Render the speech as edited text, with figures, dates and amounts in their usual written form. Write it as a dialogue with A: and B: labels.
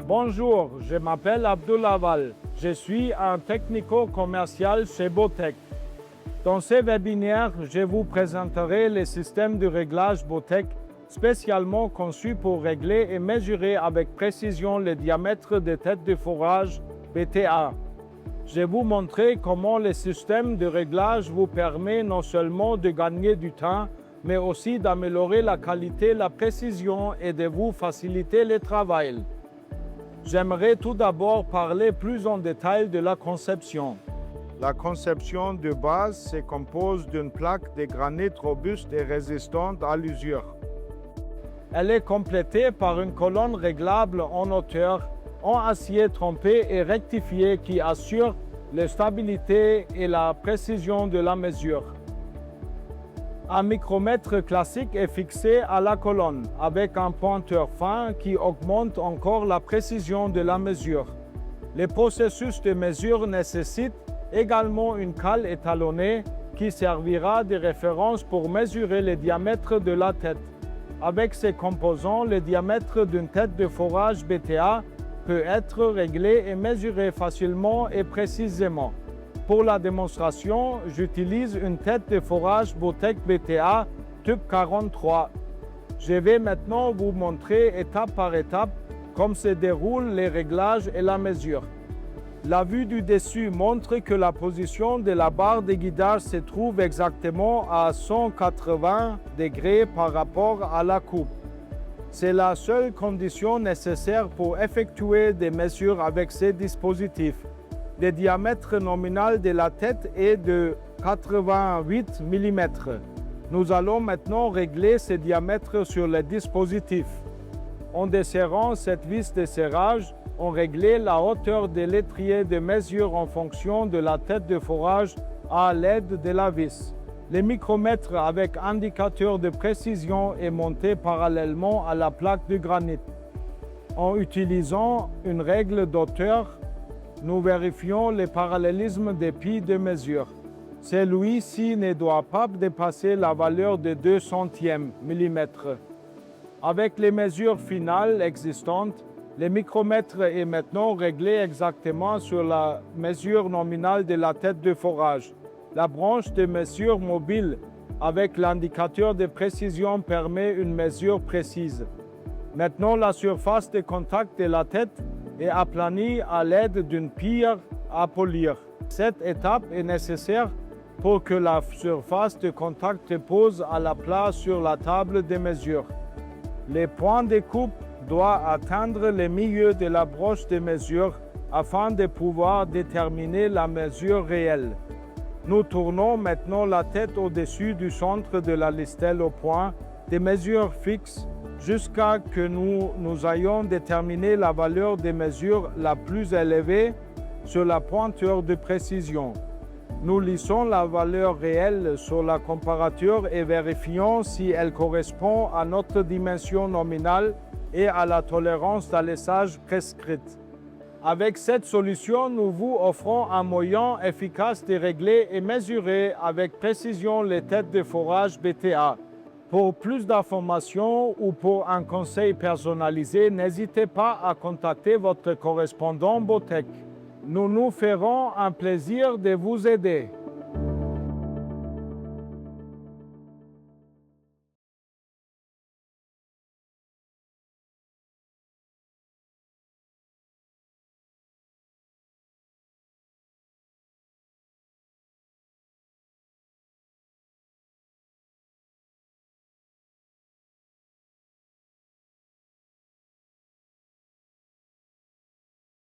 A: Bonjour, je m'appelle Abdoulaval. Je suis un technico-commercial chez Botech. Dans ce webinaire, je vous présenterai les systèmes de réglage Botech spécialement conçus pour régler et mesurer avec précision le diamètre des têtes de forage BTA. Je vais vous montrer comment le système de réglage vous permet non seulement de gagner du temps, mais aussi d'améliorer la qualité, la précision et de vous faciliter le travail. J'aimerais tout d'abord parler plus en détail de la conception. La conception de base se compose d'une plaque de granit robuste et résistante à l'usure. Elle est complétée par une colonne réglable en hauteur, en acier trempé et rectifié qui assure la stabilité et la précision de la mesure. Un micromètre classique est fixé à la colonne avec un pointeur fin qui augmente encore la précision de la mesure. Le processus de mesure nécessite également une cale étalonnée qui servira de référence pour mesurer le diamètre de la tête. Avec ces composants, le diamètre d'une tête de forage BTA peut être réglé et mesuré facilement et précisément. Pour la démonstration, j'utilise une tête de forage Botech BTA type 43. Je vais maintenant vous montrer étape par étape comment se déroulent les réglages et la mesure. La vue du dessus montre que la position de la barre de guidage se trouve exactement à 180 degrés par rapport à la coupe. C'est la seule condition nécessaire pour effectuer des mesures avec ces dispositifs. Le diamètre nominal de la tête est de 88 mm. Nous allons maintenant régler ce diamètre sur le dispositif. En desserrant cette vis de serrage, on réglait la hauteur de l'étrier de mesure en fonction de la tête de forage à l'aide de la vis. Le micromètre avec indicateur de précision est monté parallèlement à la plaque de granit. En utilisant une règle d'auteur, nous vérifions le parallélisme des pieds de mesure. Celui-ci ne doit pas dépasser la valeur de 2 centièmes millimètre. Avec les mesures finales existantes, le micromètre est maintenant réglé exactement sur la mesure nominale de la tête de forage. La branche de mesure mobile avec l'indicateur de précision permet une mesure précise. Maintenant, la surface de contact de la tête est aplanie à l'aide d'une pierre à polir. Cette étape est nécessaire pour que la surface de contact repose à la plat sur la table de mesure. Le point de coupe doit atteindre le milieu de la broche de mesure afin de pouvoir déterminer la mesure réelle. Nous tournons maintenant la tête au-dessus du centre de la listelle au point de mesure fixe jusqu'à ce que nous ayons déterminé la valeur de mesure la plus élevée sur la pointure de précision. Nous lissons la valeur réelle sur la comparature et vérifions si elle correspond à notre dimension nominale et à la tolérance d'alissage prescrite. Avec cette solution, nous vous offrons un moyen efficace de régler et mesurer avec précision les têtes de forage BTA. Pour plus d'informations ou pour un conseil personnalisé, n'hésitez pas à contacter votre correspondant Botech. Nous nous ferons un plaisir de vous aider.